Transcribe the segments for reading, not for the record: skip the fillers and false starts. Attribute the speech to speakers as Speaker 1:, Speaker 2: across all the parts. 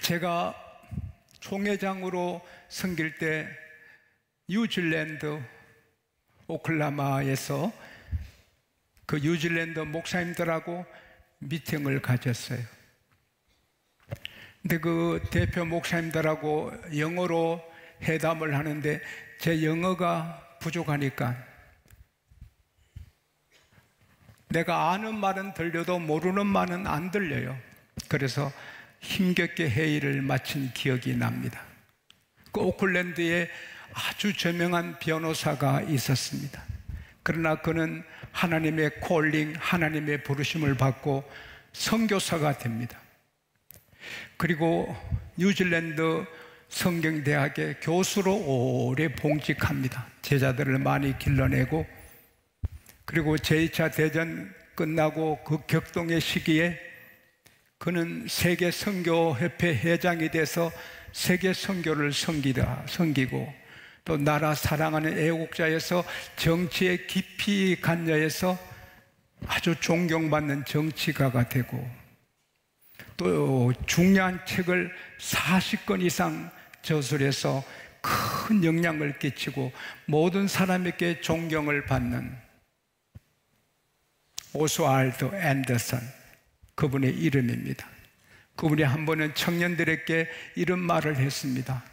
Speaker 1: 제가 총회장으로 섬길 때 뉴질랜드 오클라마에서 그 뉴질랜드 목사님들하고 미팅을 가졌어요. 근데 그 대표 목사님들하고 영어로 회담을 하는데 제 영어가 부족하니까 내가 아는 말은 들려도 모르는 말은 안 들려요. 그래서 힘겹게 회의를 마친 기억이 납니다. 그 오클랜드에 아주 저명한 변호사가 있었습니다. 그러나 그는 하나님의 콜링, 하나님의 부르심을 받고 선교사가 됩니다. 그리고 뉴질랜드 성경대학의 교수로 오래 봉직합니다. 제자들을 많이 길러내고, 그리고 제2차 대전 끝나고 그 격동의 시기에 그는 세계 선교협회 회장이 돼서 세계 선교를 섬기고, 또 나라 사랑하는 애국자에서 정치에 깊이 관여해서 아주 존경받는 정치가가 되고, 또 중요한 책을 40권 이상 저술해서 큰 영향을 끼치고 모든 사람에게 존경을 받는 오스왈드 앤더슨, 그분의 이름입니다. 그분이 한 번은 청년들에게 이런 말을 했습니다.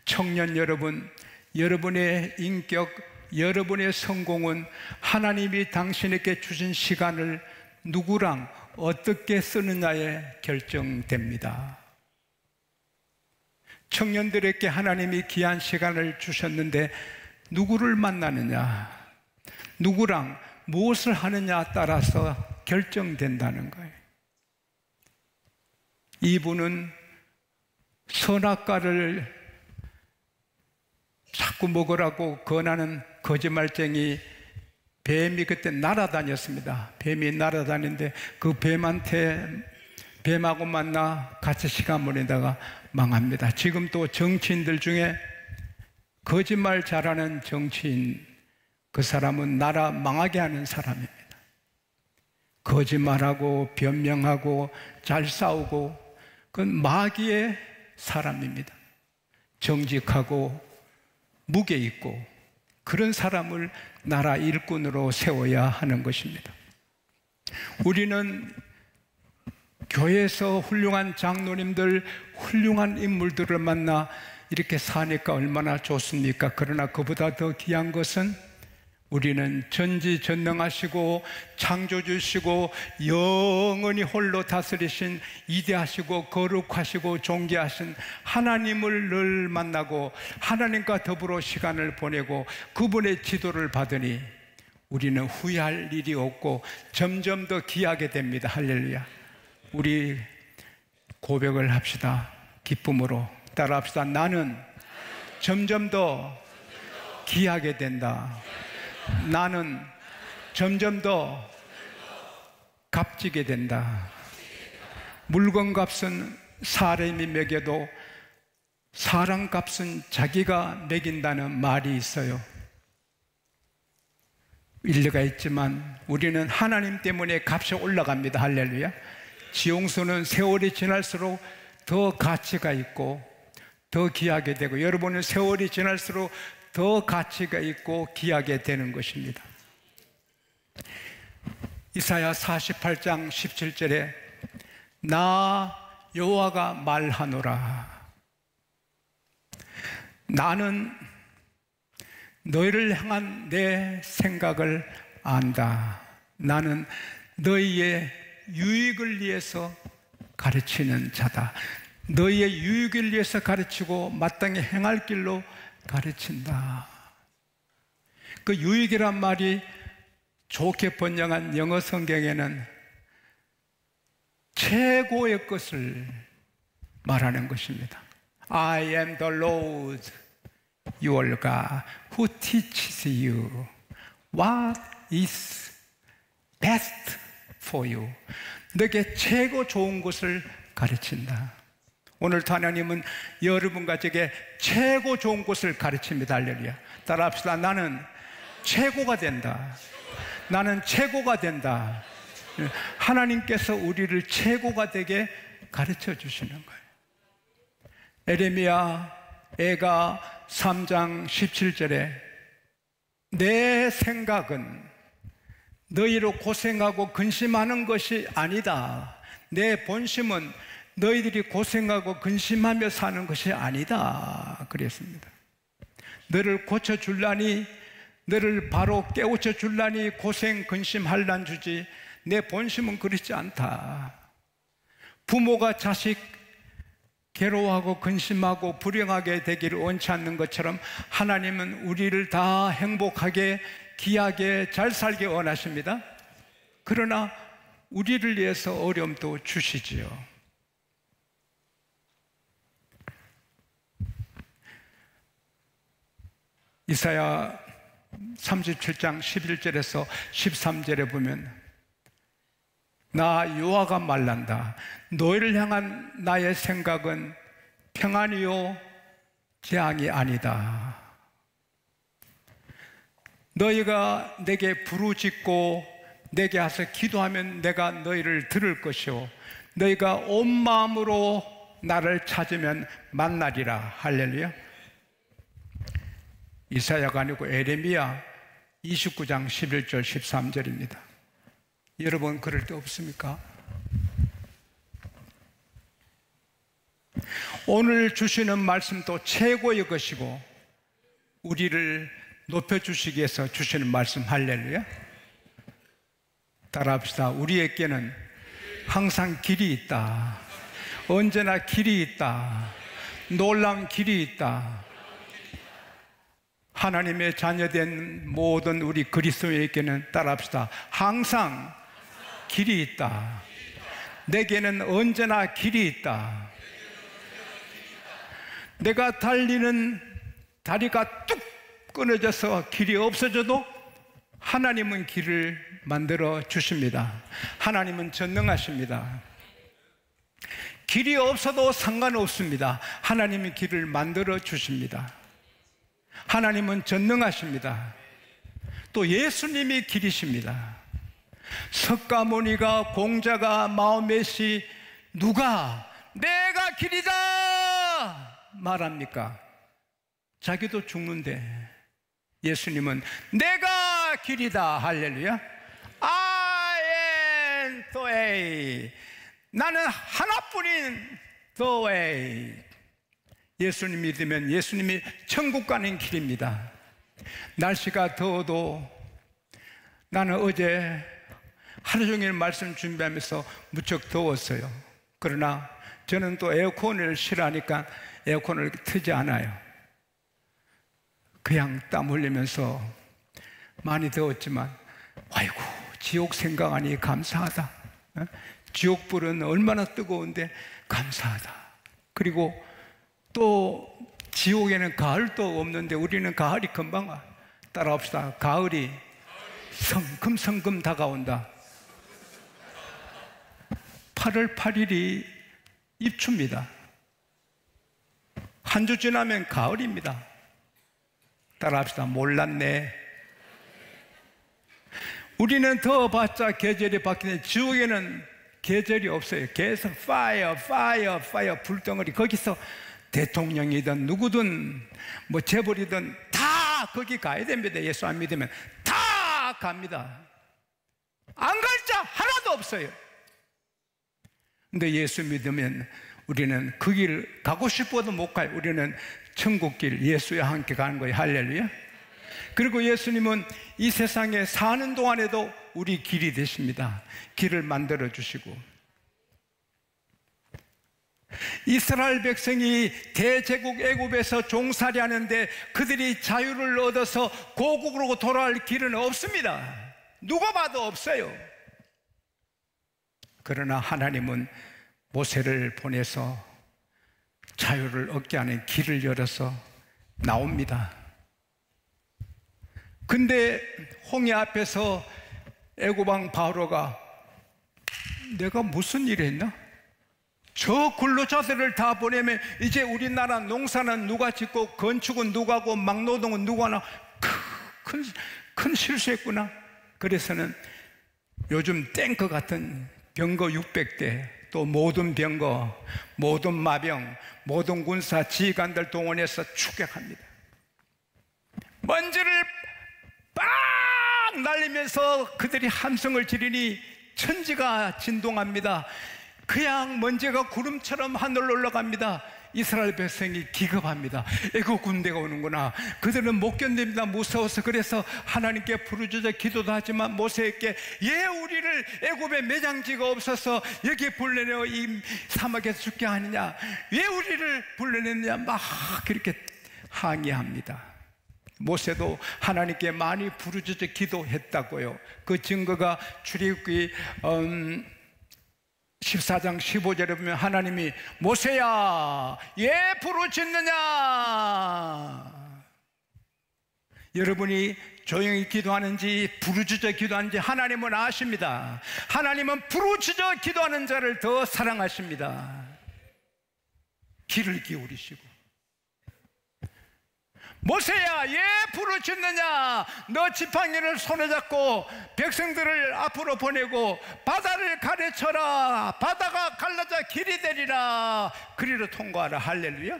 Speaker 1: 청년 여러분, 여러분의 인격, 여러분의 성공은 하나님이 당신에게 주신 시간을 누구랑 어떻게 쓰느냐에 결정됩니다. 청년들에게 하나님이 귀한 시간을 주셨는데 누구를 만나느냐, 누구랑 무엇을 하느냐 따라서 결정된다는 거예요. 이분은 선악과를 자꾸 먹으라고 권하는 거짓말쟁이 뱀이 그때 날아다녔습니다. 뱀이 날아다니는데 그 뱀하고 만나 같이 시간 보내다가 망합니다. 지금 또 정치인들 중에 거짓말 잘하는 정치인, 그 사람은 나라 망하게 하는 사람입니다. 거짓말하고 변명하고 잘 싸우고, 그건 마귀의 사람입니다. 정직하고 무게 있고 그런 사람을 나라 일꾼으로 세워야 하는 것입니다. 우리는 교회에서 훌륭한 장로님들, 훌륭한 인물들을 만나 이렇게 사니까 얼마나 좋습니까? 그러나 그보다 더 귀한 것은 우리는 전지전능하시고 창조주시고 영원히 홀로 다스리신 위대하시고 거룩하시고 존귀하신 하나님을 늘 만나고 하나님과 더불어 시간을 보내고 그분의 지도를 받으니 우리는 후회할 일이 없고 점점 더 귀하게 됩니다. 할렐루야. 우리 고백을 합시다. 기쁨으로 따라합시다. 나는 점점 더 귀하게 된다. 나는 점점 더 값지게 된다. 물건 값은 사람이 매겨도 사람 값은 자기가 매긴다는 말이 있어요. 일리가 있지만 우리는 하나님 때문에 값이 올라갑니다. 할렐루야. 지용수는 세월이 지날수록 더 가치가 있고 더 귀하게 되고, 여러분은 세월이 지날수록 더 가치가 있고 귀하게 되는 것입니다. 이사야 48장 17절에 나 여호와가 말하노라. 나는 너희를 향한 내 생각을 안다. 나는 너희의 유익을 위해서 가르치는 자다. 너희의 유익을 위해서 가르치고 마땅히 행할 길로 가르친다. 그 유익이란 말이 좋게 번역한 영어 성경에는 최고의 것을 말하는 것입니다. I am the Lord your God who teaches you what is best for you. 너에게 최고 좋은 것을 가르친다. 오늘도 하나님은 여러분과 저에게 최고 좋은 것을 가르칩니다. 할렐루야. 따라합시다. 나는 최고가 된다. 나는 최고가 된다. 하나님께서 우리를 최고가 되게 가르쳐 주시는 거예요. 에레미야 애가 3장 17절에 내 생각은 너희로 고생하고 근심하는 것이 아니다. 내 본심은 너희들이 고생하고 근심하며 사는 것이 아니다 그랬습니다. 너를 고쳐줄라니, 너를 바로 깨우쳐 줄라니 고생 근심할란 주지 내 본심은 그렇지 않다. 부모가 자식 괴로워하고 근심하고 불행하게 되기를 원치 않는 것처럼 하나님은 우리를 다 행복하게 귀하게 잘 살게 원하십니다. 그러나 우리를 위해서 어려움도 주시지요. 이사야 37장 11절에서 13절에 보면 나 여호와가 말란다. 너희를 향한 나의 생각은 평안이요 재앙이 아니다. 너희가 내게 부르짖고 내게 와서 기도하면 내가 너희를 들을 것이요 너희가 온 마음으로 나를 찾으면 만나리라. 할렐루야. 이사야가 아니고 에레미야 29장 11절 13절입니다. 여러분 그럴 때 없습니까? 오늘 주시는 말씀도 최고의 것이고 우리를 높여주시기 위해서 주시는 말씀. 할렐루야. 따라합시다. 우리에게는 항상 길이 있다. 언제나 길이 있다. 놀라운 길이 있다. 하나님의 자녀된 모든 우리 그리스도인에게는 따라합시다. 항상 길이 있다. 내게는 언제나 길이 있다. 내가 달리는 다리가 뚝 끊어져서 길이 없어져도 하나님은 길을 만들어 주십니다. 하나님은 전능하십니다. 길이 없어도 상관없습니다. 하나님이 길을 만들어 주십니다. 하나님은 전능하십니다. 또 예수님이 길이십니다. 석가모니가 공자가 마호메시 누가 내가 길이다 말합니까? 자기도 죽는데 예수님은 내가 길이다. 할렐루야. I am the way. 나는 하나뿐인 the way. 예수님 믿으면 예수님이 천국 가는 길입니다. 날씨가 더워도 나는 어제 하루 종일 말씀 준비하면서 무척 더웠어요. 그러나 저는 또 에어컨을 싫어하니까 에어컨을 트지 않아요. 그냥 땀 흘리면서 많이 더웠지만 아이고 지옥 생각하니 감사하다. 지옥불은 얼마나 뜨거운데 감사하다. 그리고 또 지옥에는 가을도 없는데 우리는 가을이 금방 와. 따라합시다. 가을이 성금성금 다가온다. 8월 8일이 입추입니다. 한 주 지나면 가을입니다. 따라합시다. 몰랐네. 우리는 더봤자 계절이 바뀌는데 지옥에는 계절이 없어요. 계속 파이어 불덩어리. 거기서 대통령이든 누구든 뭐 재벌이든 다 거기 가야 됩니다. 예수 안 믿으면 다 갑니다. 안 갈 자 하나도 없어요. 근데 예수 믿으면 우리는 그 길 가고 싶어도 못 가요. 우리는 천국길 예수와 함께 가는 거예요. 할렐루야. 그리고 예수님은 이 세상에 사는 동안에도 우리 길이 되십니다. 길을 만들어 주시고 이스라엘 백성이 대제국 애굽에서 종살이 하는데 그들이 자유를 얻어서 고국으로 돌아갈 길은 없습니다. 누가 봐도 없어요. 그러나 하나님은 모세를 보내서 자유를 얻게 하는 길을 열어서 나옵니다. 근데 홍해 앞에서 애굽왕 바로가 내가 무슨 일을 했나? 저 근로자들을 다 보내면 이제 우리나라 농사는 누가 짓고 건축은 누가 하고 막노동은 누가 하나 큰 실수했구나. 그래서는 요즘 탱크 같은 병거 600대 또 모든 병거, 모든 마병, 모든 군사 지휘관들 동원해서 추격합니다. 먼지를 빡 날리면서 그들이 함성을 지르니 천지가 진동합니다. 그냥 먼지가 구름처럼 하늘로 올라갑니다. 이스라엘 백성이 기겁합니다. 애국 군대가 오는구나. 그들은 못 견딥니다. 무서워서. 그래서 하나님께 부르짖어 기도도 하지만 모세에게 왜 우리를 애굽에 매장지가 없어서 여기에 불러내어 이 사막에서 죽게 하느냐, 왜 우리를 불러내느냐 막 그렇게 항의합니다. 모세도 하나님께 많이 부르짖어 기도했다고요. 그 증거가 출애굽기 14장 15절에 보면 하나님이 모세야 왜 부르짖느냐. 여러분이 조용히 기도하는지 부르짖어 기도하는지 하나님은 아십니다. 하나님은 부르짖어 기도하는 자를 더 사랑하십니다. 귀를 기울이시고 모세야 왜 부르짖느냐. 너 지팡이를 손에 잡고 백성들을 앞으로 보내고 바다를 가르쳐라. 바다가 갈라져 길이 되리라. 그리로 통과하라. 할렐루야.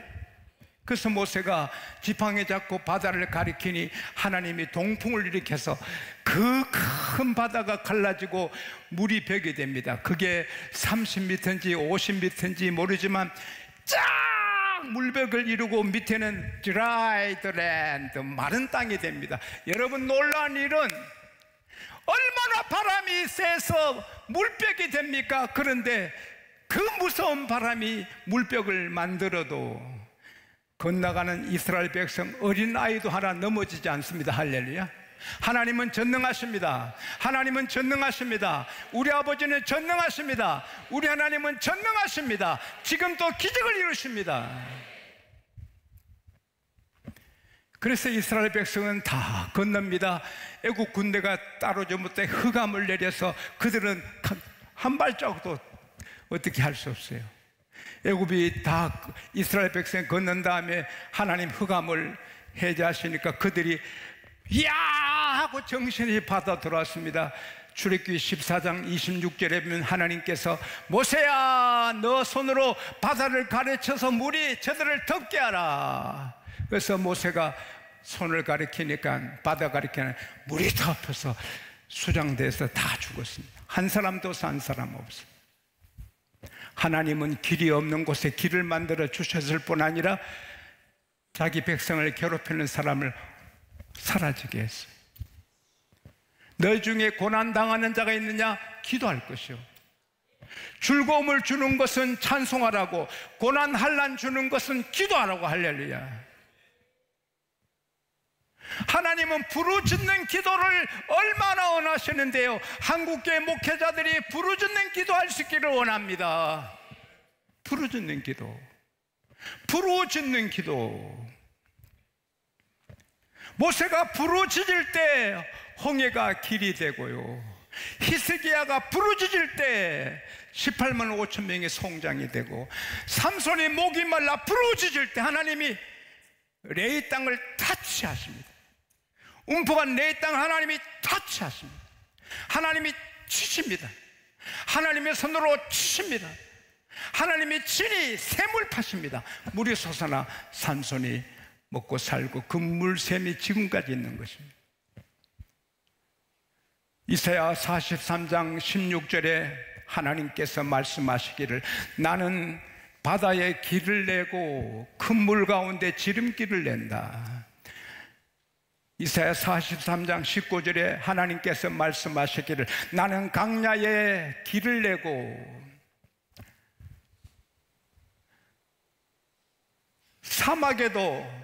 Speaker 1: 그래서 모세가 지팡이 잡고 바다를 가리키니 하나님이 동풍을 일으켜서 그 큰 바다가 갈라지고 물이 벽이 됩니다. 그게 30m인지 50m인지 모르지만 쫙 물벽을 이루고 밑에는 드라이드 랜드, 마른 땅이 됩니다. 여러분, 놀라운 일은 얼마나 바람이 세서 물벽이 됩니까? 그런데 그 무서운 바람이 물벽을 만들어도 건너가는 이스라엘 백성 어린아이도 하나 넘어지지 않습니다. 할렐루야. 하나님은 전능하십니다. 하나님은 전능하십니다. 우리 아버지는 전능하십니다. 우리 하나님은 전능하십니다. 지금 또 기적을 이루십니다. 그래서 이스라엘 백성은 다 건넙니다. 애국 군대가 따로지 못해 흑암을 내려서 그들은 한 발자국도 어떻게 할 수 없어요. 애굽이 다 이스라엘 백성 건넌 다음에 하나님 흑암을 해제하시니까 그들이 이야 하고 정신이 받아 들어왔습니다. 출애굽기 14장 26절에 보면 하나님께서 모세야 너 손으로 바다를 가르쳐서 물이 저들을 덮게 하라. 그래서 모세가 손을 가리키니까 바다 가리키는 물이 덮여서 수장돼서 다 죽었습니다. 한 사람도 산 사람 없습니다. 하나님은 길이 없는 곳에 길을 만들어 주셨을 뿐 아니라 자기 백성을 괴롭히는 사람을 사라지게 했어요. 너 중에 고난당하는 자가 있느냐? 기도할 것이요. 즐거움을 주는 것은 찬송하라고, 고난 환난 주는 것은 기도하라고. 할렐루야. 하나님은 부르짖는 기도를 얼마나 원하시는데요. 한국교회 목회자들이 부르짖는 기도할 수 있기를 원합니다. 부르짖는 기도, 부르짖는 기도. 모세가 부르짖을 때 홍해가 길이 되고요, 히스기야가 부르짖을 때 18만 5천 명의 송장이 되고, 삼손이 목이 말라 부르짖을 때 하나님이 레이 땅을 타치하십니다. 움푹한 레이 땅을 하나님이 타치하십니다. 하나님이 치십니다. 하나님의 손으로 치십니다. 하나님이 친히 샘을 파십니다. 물이 솟아나 삼손이 먹고 살고 그 물샘이 지금까지 있는 것입니다. 이사야 43장 16절에 하나님께서 말씀하시기를 나는 바다에 길을 내고 큰 물 가운데 지름길을 낸다. 이사야 43장 19절에 하나님께서 말씀하시기를 나는 강야에 길을 내고 사막에도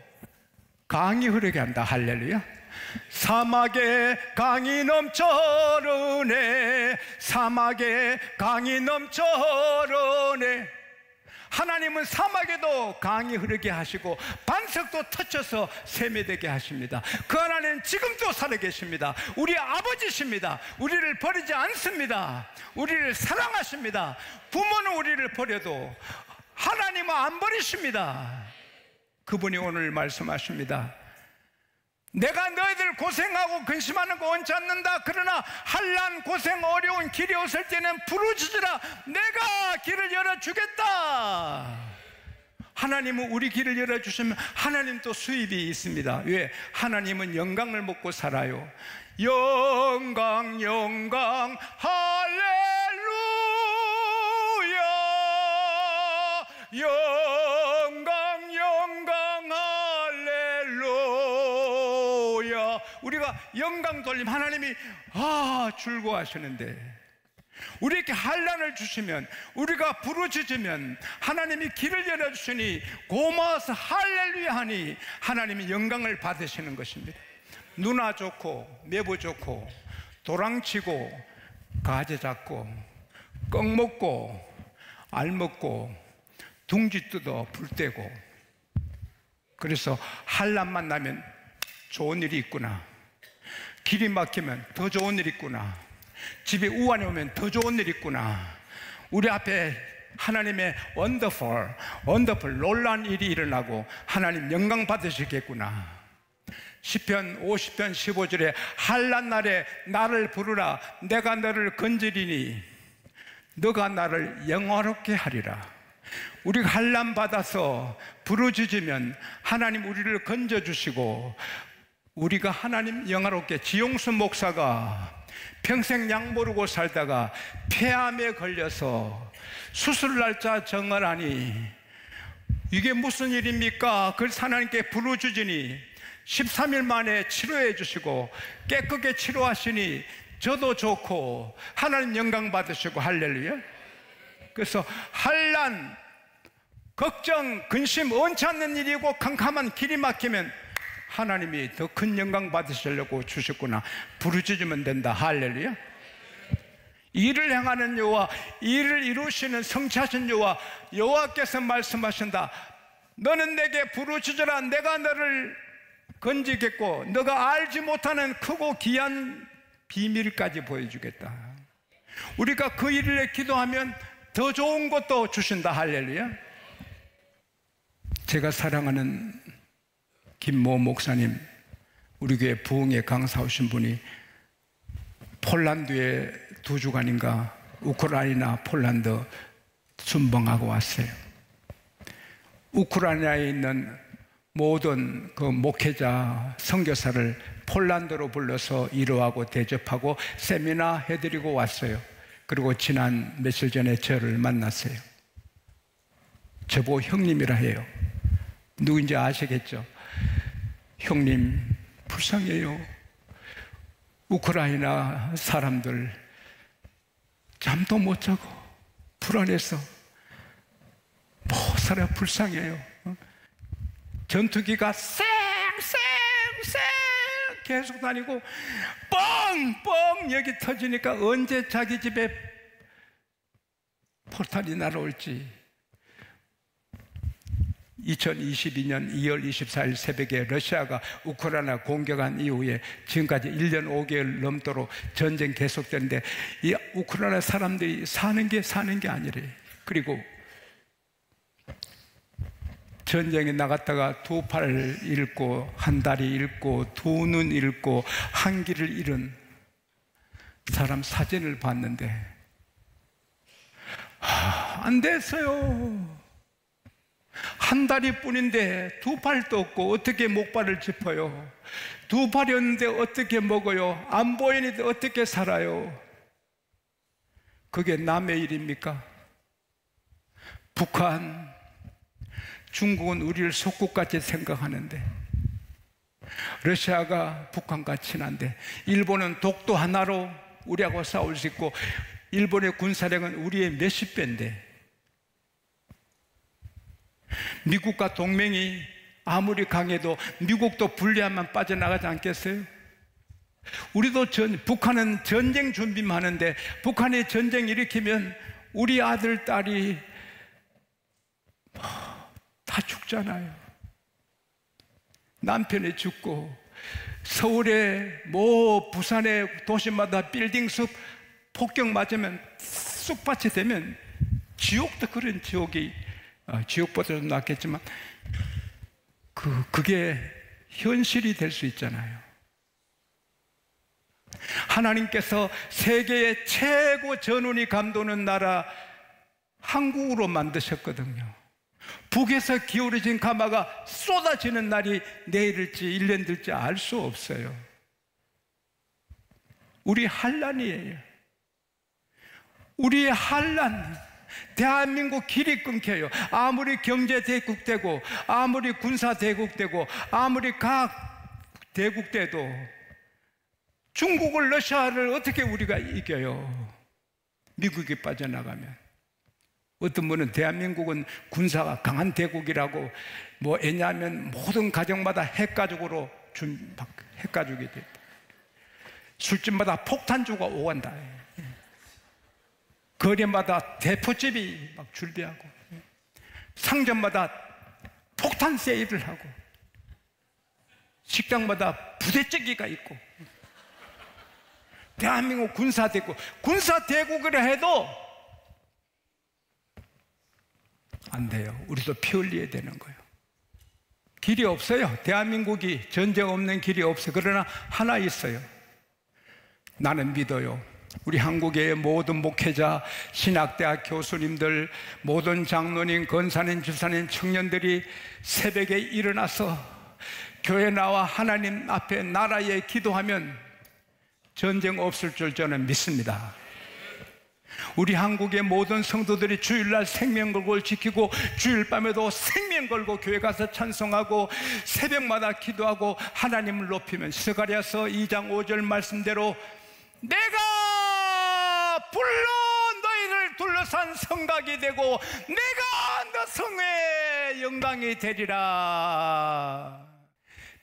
Speaker 1: 강이 흐르게 한다. 할렐루야. 사막에 강이 넘쳐 흐르네. 사막에 강이 넘쳐 흐르네. 하나님은 사막에도 강이 흐르게 하시고 반석도 터쳐서 샘이 되게 하십니다. 그 하나님은 지금도 살아계십니다. 우리 아버지십니다. 우리를 버리지 않습니다. 우리를 사랑하십니다. 부모는 우리를 버려도 하나님은 안 버리십니다. 그분이 오늘 말씀하십니다. 내가 너희들 고생하고 근심하는 거 원치 않는다. 그러나 환난 고생 어려운 길이 없을 때는 부르짖으라. 내가 길을 하나님은 우리 길을 열어주시면 하나님 또 수입이 있습니다. 왜? 하나님은 영광을 먹고 살아요. 영광 영광 할렐루야, 영광 영광 할렐루야. 우리가 영광 돌림 하나님이 즐거워하시는데, 우리에게 환난을 주시면, 우리가 부르짖으면 하나님이 길을 열어주시니 고마워서 할렐루야 하니 하나님이 영광을 받으시는 것입니다. 누나 좋고 매부 좋고 도랑치고 가재 잡고 꺽 먹고 알 먹고 둥지 뜯어 불 떼고, 그래서 환난만 나면 좋은 일이 있구나, 길이 막히면 더 좋은 일이 있구나, 집에 우환이 오면 더 좋은 일이 있구나, 우리 앞에 하나님의 원더풀 놀라운 일이 일어나고 하나님 영광 받으시겠구나. 시편 50편 15절에 환난 날에 나를 부르라, 내가 너를 건지리니 너가 나를 영화롭게 하리라. 우리가 환난 받아서 부르짖으면 하나님 우리를 건져주시고, 우리가 하나님 영화롭게, 지용수 목사가 평생 약 모르고 살다가 폐암에 걸려서 수술 날짜 정하라니 이게 무슨 일입니까? 그걸 하나님께 부르짖으니 13일 만에 치료해 주시고 깨끗하게 치료하시니 저도 좋고 하나님 영광 받으시고 할렐루야. 그래서 환난, 걱정, 근심, 원치 않는 일이고 캄캄한 길이 막히면 하나님이 더 큰 영광 받으시려고 주셨구나, 부르짖으면 된다. 할렐루야. 일을 행하는 여호와, 일을 이루시는 성취하신 여호와, 여호와께서 말씀하신다. 너는 내게 부르짖으라, 내가 너를 건지겠고 너가 알지 못하는 크고 귀한 비밀까지 보여주겠다. 우리가 그 일을 위해 기도하면 더 좋은 것도 주신다. 할렐루야. 제가 사랑하는 김모 목사님, 우리 교회 부흥회 강사 오신 분이 폴란드에 2주간인가 우크라이나 폴란드 순방하고 왔어요. 우크라이나에 있는 모든 그 목회자, 선교사를 폴란드로 불러서 위로하고 대접하고 세미나 해드리고 왔어요. 그리고 지난 며칠 전에 저를 만났어요. 저보고 형님이라 해요. 누군지 아시겠죠? 형님, 불쌍해요. 우크라이나 사람들 잠도 못 자고 불안해서 못 살아요. 불쌍해요. 전투기가 쌩쌩쌩 계속 다니고 뻥뻥 여기 터지니까 언제 자기 집에 포탄이 날아올지. 2022년 2월 24일 새벽에 러시아가 우크라이나 공격한 이후에 지금까지 1년 5개월 넘도록 전쟁 계속되는데, 이 우크라이나 사람들이 사는 게 아니래. 그리고 전쟁에 나갔다가 2팔을 잃고 한 다리 잃고 2눈 잃고 한 귀를 잃은 사람 사진을 봤는데 안 됐어요. 한 다리뿐인데 2팔도 없고 어떻게 목발을 짚어요? 2팔이었는데 어떻게 먹어요? 안 보이는데 어떻게 살아요? 그게 남의 일입니까? 북한, 중국은 우리를 속국같이 생각하는데, 러시아가 북한과 친한데, 일본은 독도 하나로 우리하고 싸울 수 있고, 일본의 군사력은 우리의 몇십 배인데, 미국과 동맹이 아무리 강해도 미국도 불리하면 빠져나가지 않겠어요? 우리도 북한은 전쟁 준비만 하는데, 북한이 전쟁 일으키면 우리 아들, 딸이 다 죽잖아요. 남편이 죽고, 서울에 부산의 도시마다 빌딩 숲 폭격 맞으면 쑥밭이 되면 지옥도 그런 지옥이, 지옥보다 좀 낫겠지만 그게 현실이 될 수 있잖아요. 하나님께서 세계의 최고 전운이 감도는 나라 한국으로 만드셨거든요. 북에서 기울어진 가마가 쏟아지는 날이 내일일지 1년 될지 알 수 없어요. 우리 환란이에요. 우리의 환란. 대한민국 길이 끊겨요. 아무리 경제 대국되고, 아무리 군사 대국되고, 아무리 과학 대국돼도 중국을, 러시아를 어떻게 우리가 이겨요? 미국이 빠져나가면. 어떤 분은 대한민국은 군사가 강한 대국이라고, 왜냐하면 모든 가정마다 핵가족으로 핵가족이 됐다. 술집마다 폭탄주가 오간다. 거리마다 대포집이 막 준비하고, 상점마다 폭탄 세일을 하고, 식당마다 부대찌개가 있고. 대한민국 군사대국이라 해도 안 돼요. 우리도 피 흘려야 되는 거예요. 길이 없어요. 대한민국이 전쟁 없는 길이 없어요. 그러나 하나 있어요. 나는 믿어요. 우리 한국의 모든 목회자, 신학대학 교수님들, 모든 장로님, 권사님, 집사님, 청년들이 새벽에 일어나서 교회 나와 하나님 앞에 나라에 기도하면 전쟁 없을 줄 저는 믿습니다. 우리 한국의 모든 성도들이 주일날 생명 걸고 지키고, 주일 밤에도 생명 걸고 교회 가서 찬송하고 새벽마다 기도하고 하나님을 높이면, 스가랴서 2장 5절 말씀대로 내가 불러 너희를 둘러싼 성곽이 되고 내가 너 성의 영광이 되리라.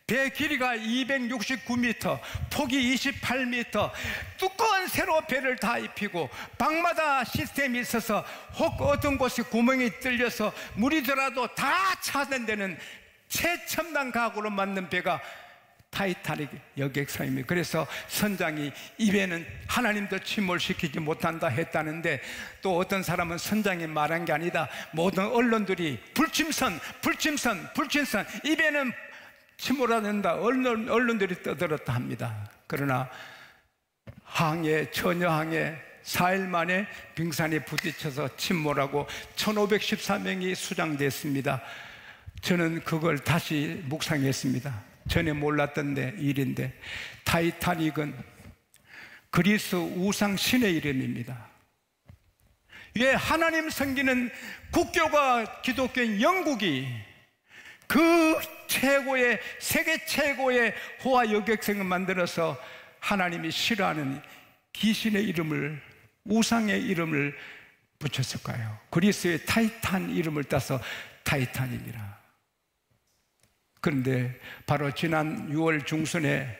Speaker 1: 배 길이가 269m, 폭이 28m, 두꺼운 새로 배를 다 입히고 방마다 시스템이 있어서 혹 어떤 곳이 구멍이 뚫려서 물이 들어도 다 차는 데는 최첨단 가구로 만든 배가 타이타닉 여객선입니다. 그래서 선장이 이 배는 하나님도 침몰시키지 못한다 했다는데, 또 어떤 사람은 선장이 말한 게 아니다, 모든 언론들이 불침선 이 배는 침몰한다, 언론들이 떠들었다 합니다. 그러나 처녀항에 4일 만에 빙산이 부딪혀서 침몰하고 1514명이 수장됐습니다. 저는 그걸 다시 묵상했습니다. 전에 몰랐던 일인데, 타이타닉은 그리스 우상 신의 이름입니다. 왜 하나님 섬기는 국교가 기독교인 영국이 그 세계 최고의 호화 여객선을 만들어서 하나님이 싫어하는 귀신의 이름을, 우상의 이름을 붙였을까요? 그리스의 타이탄 이름을 따서 타이탄입니다. 그런데 바로 지난 6월 중순에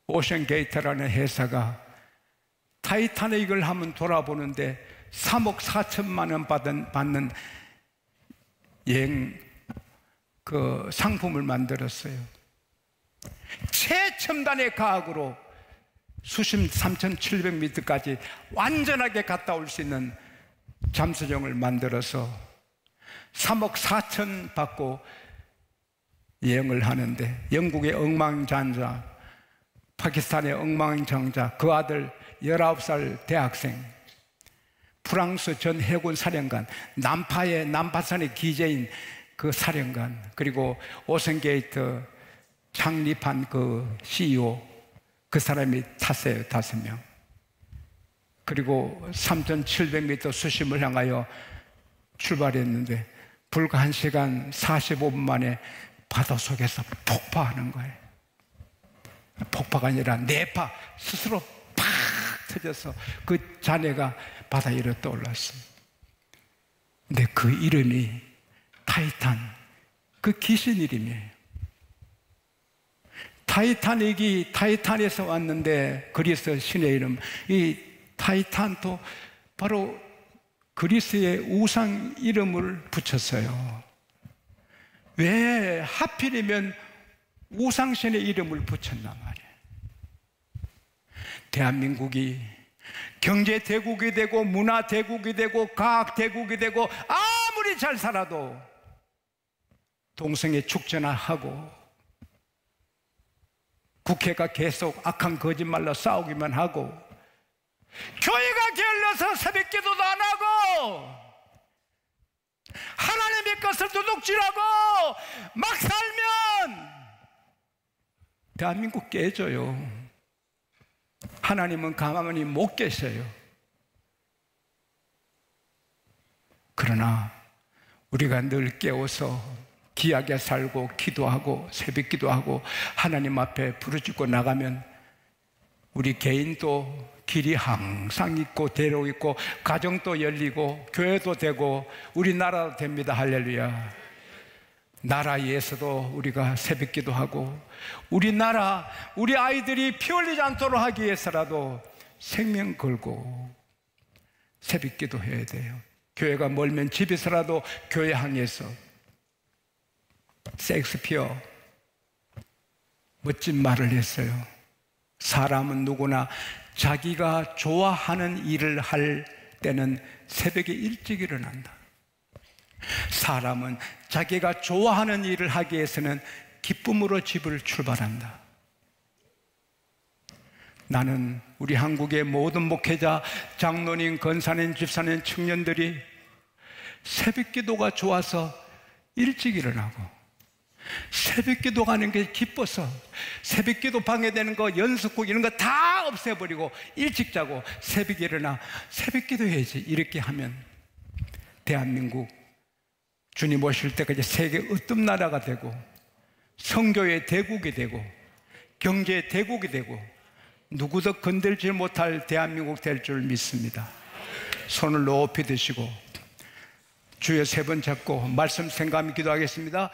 Speaker 1: 오션게이트라는 회사가 타이타닉을 한번 돌아보는데 3억 4천만 원 받는 여행 상품을 만들었어요. 최첨단의 과학으로 수심 3,700m까지 완전하게 갔다 올 수 있는 잠수정을 만들어서 3억 4천 받고 여행을 하는데, 영국의 억만장자, 파키스탄의 억만장자, 그 아들 19살 대학생, 프랑스 전 해군 사령관, 난파선의 기재인 그 사령관, 그리고 오션게이트 창립한 그 CEO, 그 사람이 탔어요. 5명. 그리고 3,700m 수심을 향하여 출발했는데 불과 1시간 45분 만에 바다 속에서 폭파하는 거예요. 폭파가 아니라 내파, 스스로 팍 터져서 그 잔해가 바다 위로 떠올랐어요. 근데 그 이름이 타이탄, 그 귀신 이름이에요. 타이타닉이 타이탄에서 왔는데, 그리스 신의 이름, 이 타이탄도 바로 그리스의 우상 이름을 붙였어요. 왜 하필이면 우상신의 이름을 붙였나 말이에요. 대한민국이 경제대국이 되고 문화대국이 되고 과학대국이 되고 아무리 잘 살아도 동성애 축제나 하고 국회가 계속 악한 거짓말로 싸우기만 하고 교회가 게을러서 새벽기도도 안 하고 하나님 묵묵지라고 막 살면 대한민국 깨져요. 하나님은 가만히 못 계셔요. 그러나 우리가 늘 깨워서 귀하게 살고 기도하고 새벽 기도하고 하나님 앞에 부르짖고 나가면 우리 개인도 길이 항상 있고 대로 있고 가정도 열리고 교회도 되고 우리나라도 됩니다. 할렐루야. 나라에서도 우리가 새벽 기도하고 우리나라 우리 아이들이 피 흘리지 않도록 하기 위해서라도 생명 걸고 새벽 기도해야 돼요. 교회가 멀면 집에서라도 교회 향해서. 셰익스피어 멋진 말을 했어요. 사람은 누구나 자기가 좋아하는 일을 할 때는 새벽에 일찍 일어난다. 사람은 자기가 좋아하는 일을 하기 위해서는 기쁨으로 집을 출발한다. 나는 우리 한국의 모든 목회자, 장로님, 권사님, 집사님, 청년들이 새벽 기도가 좋아서 일찍 일어나고 새벽 기도 가는 게 기뻐서 새벽 기도 방해되는 거 연습국 이런 거 다 없애버리고 일찍 자고 새벽에 일어나 새벽 기도해야지. 이렇게 하면 대한민국 주님 오실 때까지 세계 으뜸 나라가 되고 선교의 대국이 되고 경제의 대국이 되고 누구도 건들지 못할 대한민국 될 줄 믿습니다. 손을 높이 드시고 주여 세 번 잡고 말씀 생각하며 기도하겠습니다.